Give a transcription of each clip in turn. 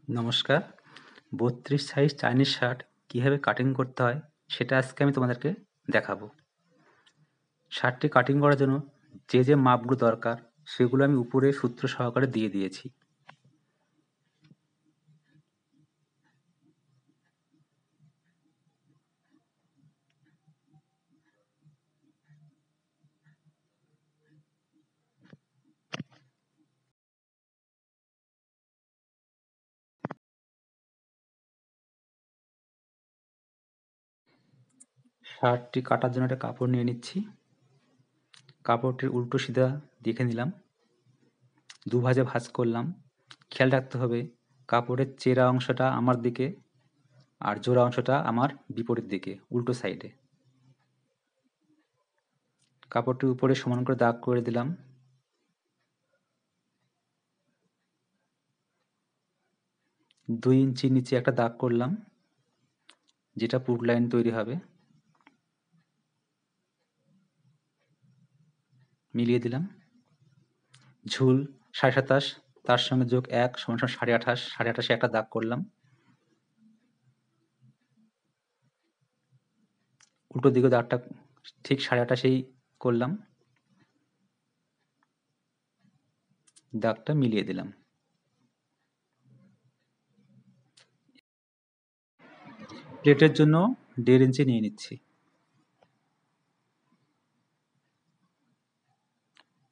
নমস্কার। ৩২ size Chinese shirt কীভাবে cutting করতে হয় সেটা আজকে আমি তোমাদেরকে দেখাবো। শার্টটি কাটিং করার জন্য যে মাপগুলো দরকার সেগুলো আমি উপরে সূত্র সহকারে দিয়ে দিয়েছি। শার্টটি কাটার জন্য একটা কাপড় নিয়ে নিচ্ছি। কাপড়টির উল্টো সিধা দেখে নিলাম, দুভাজে ভাঁজ করলাম। খেয়াল রাখতে হবে কাপড়ের চেরা অংশটা আমার দিকে আর জোড়া অংশটা আমার বিপরীত দিকে, উল্টো সাইডে। কাপড়টির উপরে সমান করে দাগ করে দিলাম। দুই ইঞ্চি নিচে একটা দাগ করলাম, যেটা পুট লাইন তৈরি হবে। মিলিয়ে দিলাম। ঝুল ২৭.৫, তার সঙ্গে যোগ ১ = ২৮.৫, ২৮.৫-এ একটা দাগ করলাম। উল্টো দিকে দাগটা ঠিক ২৮.৫-এই করলাম। দাগটা মিলিয়ে দিলাম। প্লেটের জন্য ১.৫ ইঞ্চি নিয়ে নিচ্ছি,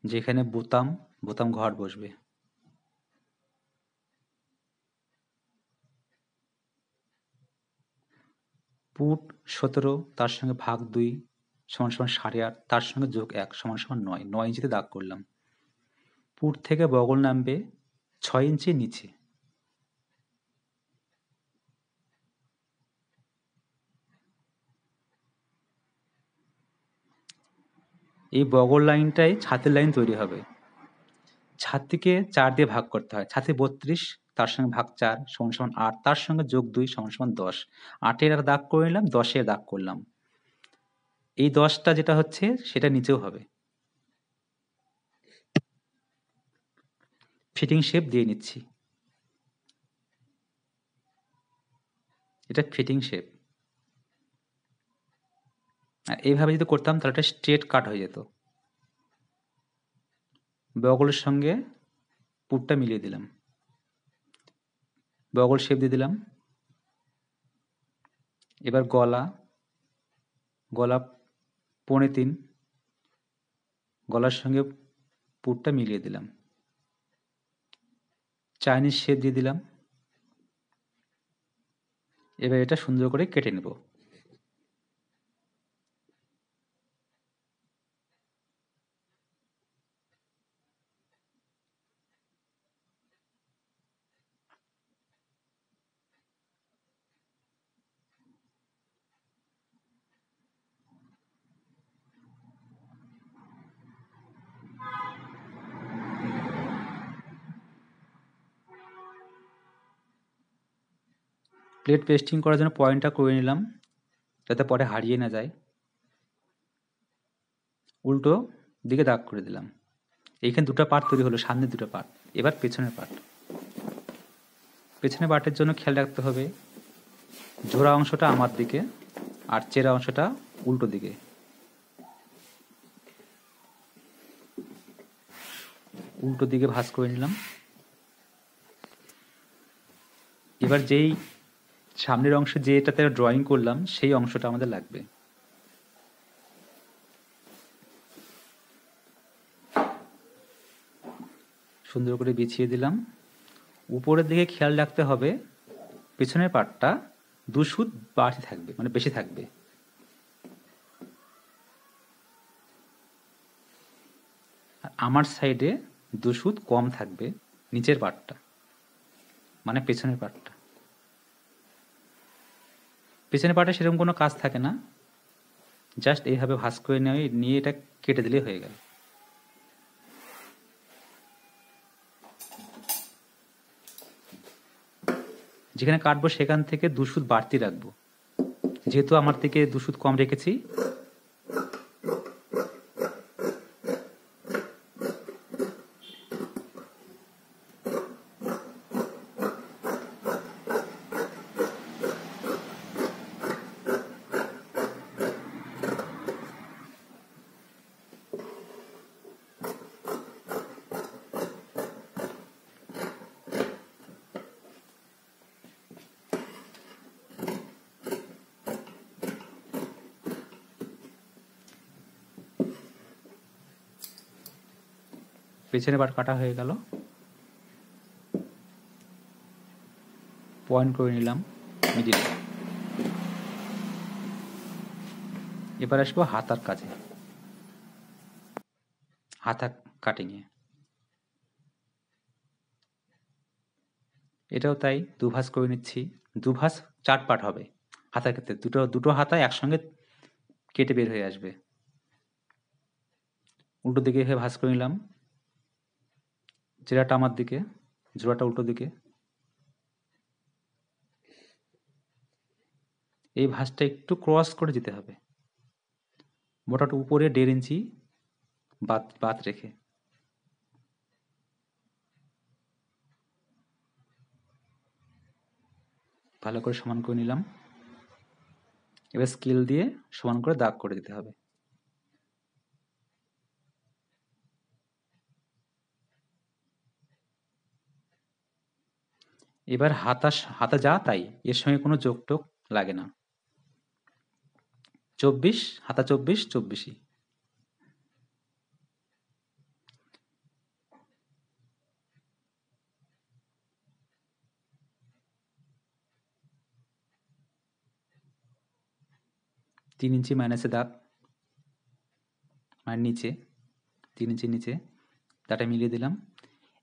যেখানে বোতাম ঘর বসবে। পুট ১৭, তার সঙ্গে ভাগ ২ = ৮.৫, তার সঙ্গে যোগ ১ = ৯। ৯ ইঞ্চিতে দাগ করলাম। পুট থেকে বগল নামবে ৬ ইঞ্চি নিচে। এই বগল লাইনটাই ছাতির লাইন তৈরি হবে। ছাতিকে ৪ দিয়ে ভাগ করতে হয়। ছাতি ৩২, তার সঙ্গে ভাগ ৪ = ৮, তার সঙ্গে যোগ ২ = ১০। ৮-এর একটা দাগ করে নিলাম, ১০-এর দাগ করলাম। এই ১০টা যেটা হচ্ছে সেটা নিচেও হবে। ফিটিং শেপ দিয়ে নিচ্ছি। এটা ফিটিং শেপ। আর এইভাবে যদি করতাম তাহলে এটা স্ট্রেট কাট হয়ে যেত। বগলের সঙ্গে পুটটা মিলিয়ে দিলাম। বগল শেপ দিয়ে দিলাম। এবার গলা ৩.৫, গলার সঙ্গে পুটটা মিলিয়ে দিলাম। চাইনিজ শেপ দিয়ে দিলাম। এবার এটা সুন্দর করে কেটে নেব। প্লেট পেস্টিং করার জন্য পয়েন্টটা করে নিলাম, যাতে পরে হারিয়ে না যায়। উল্টো দিকে দাগ করে দিলাম। এইখানে দুটো পার্ট তৈরি হলো, সামনের দুটো পার্ট। এবার পেছনের পার্ট। পেছনের পার্টের জন্য খেয়াল রাখতে হবে জোড়া অংশটা আমার দিকে আর চেরা অংশটা উল্টো দিকে। উল্টো দিকে ভাঁজ করে নিলাম। এবার যেই সামনের অংশ যেটাতে ড্রয়িং করলাম সেই অংশটা আমাদের লাগবে। সুন্দর করে বিছিয়ে দিলাম। উপরের দিকে খেয়াল রাখতে হবে পেছনের পার্টটা ২ সুত বাড়তি থাকবে, মানে বেশি থাকবে। আর আমার সাইডে ২ সুত কম থাকবে নিচের পার্টটা, মানে পেছনের পার্টটা। পেছনের পার্টে সেরকম কোনো কাজ থাকে না, জাস্ট এইভাবে ভাঁজ করে নিয়ে এটা কেটে দিলেই হয়ে গেল। যেখানে কাটবো সেখান থেকে ২ সুত বাড়তি রাখবো, যেহেতু আমার থেকে ২ সুত কম রেখেছি। পেছনের পার্ট কাটা হয়ে গেল, পয়েন্ট করে নিলাম মিডিল। এবার আসবো হাতার কাজে, হাতা কাটিংয়ে। এটাও তাই, দুভাঁজ করে নিচ্ছি। দুভাঁজ 4 পার্ট হবে হাতার ক্ষেত্রে, দুটো হাতা একসঙ্গে কেটে বের হয়ে আসবে। উল্টো দিকে এভাবে ভাঁজ করে নিলাম, জেরাটা আমার দিকে, জোড়াটা উল্টো দিকে। এই ভাঁজটা একটু ক্রস করে যেতে হবে, মোটামুটি উপরে 1.5 ইঞ্চি বাদ রেখে। ভালো করে সমান করে নিলাম। এবার স্কেল দিয়ে সমান করে দাগ করে দিতে হবে। এবার হাতা যা তাই, এর সঙ্গে কোনো যোগ টোগ লাগে না। 24, হাতা 24, 24ই। তিন ইঞ্চি মাইনাসে দাগ, মানে নিচে 3 ইঞ্চি নিচে দাগটা মিলিয়ে দিলাম।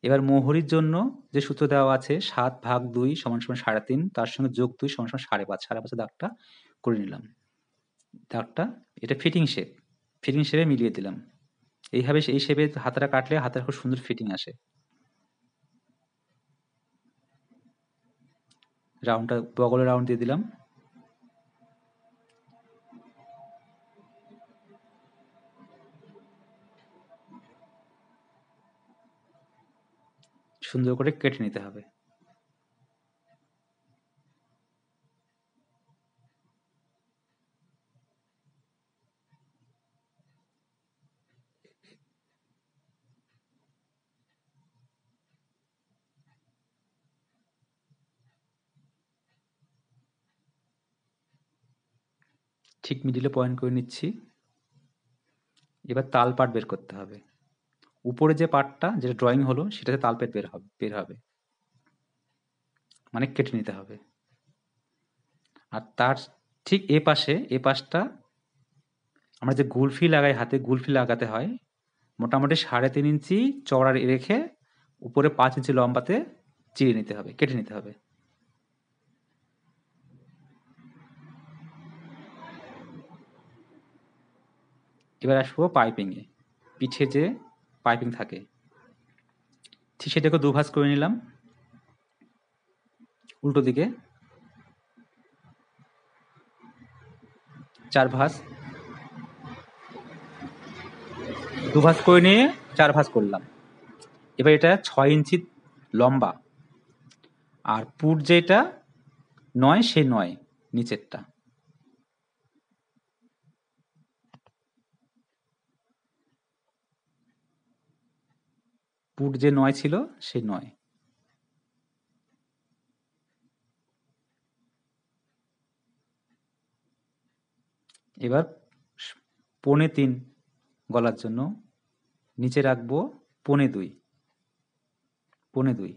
এবার মোহরির জন্য যে সূত্র দেওয়া আছে 7/2 = 3.5, তার সঙ্গে যোগ 2 = 5.5, 5.5 দাগটা করে নিলাম। দাগটা এটা ফিটিং শেপে মিলিয়ে দিলাম। এইভাবে এই শেপে হাতাটা কাটলে হাতার খুব সুন্দর ফিটিং আসে। রাউন্ডটা বগলের রাউন্ড দিয়ে দিলাম। সুন্দর করে কেটে নিতে হবে। ঠিক মিডিলে পয়েন্ট করে নিচ্ছি। এবার তাল পাট বের করতে হবে। উপরে যে পাটটা যেটা ড্রয়িং হলো সেটাতে তাল পেট বের হবে, মানে কেটে নিতে হবে। আর তার ঠিক এ পাশটা আমরা যে গুলফি লাগাই, হাতে গুলফি লাগাতে হয়, মোটামুটি 3.5 ইঞ্চি চওড়া রেখে উপরে 5 ইঞ্চি লম্বাতে চিড়ে নিতে হবে, কেটে নিতে হবে। এবার আসবো পাইপিংয়ে। পিঠে যে পাইপিং থাকে ঠিক সেটাকে দুভাঁজ করে নিলাম, উল্টো দিকে 4 ভাঁজ, দুভাঁজ করে নিয়ে 4 ভাঁজ করলাম। এবার এটা 6 ইঞ্চি লম্বা, আর পুট যেটা 9 সে 9 নিচেরটা। পুট যে 9 ছিল সেই 9। এবার 3.25 গলার জন্য নিচে রাখবো 2.25, 2.25।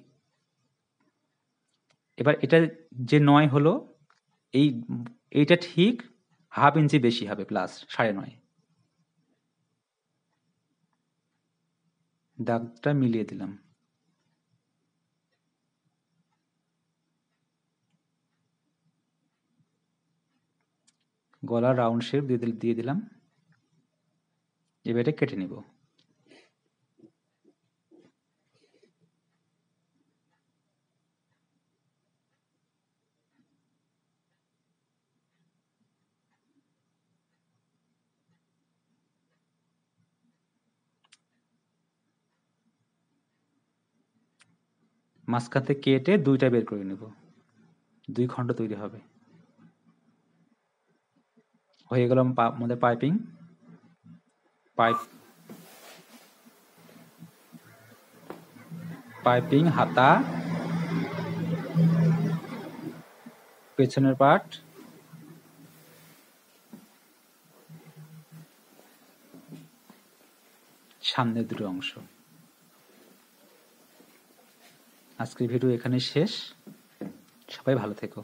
এবার এটা যে 9 হলো, এইটা ঠিক 1/2 ইঞ্চি বেশি হবে, প্লাস 9.5। দাগটা মিলিয়ে দিলাম। গলার রাউন্ড শেপ দিয়ে দিলাম। এবার এটা কেটে নিব। মাঝখান থেকে কেটে 2টা বের করে নেব, 2 খণ্ড তৈরি হবে। হয়ে গেল আমাদের পাইপিং হাতা, পেছনের পার্ট, সামনের দুটো অংশ। আজকের ভিডিও এখানে শেষ। সবাই ভালো থেকো।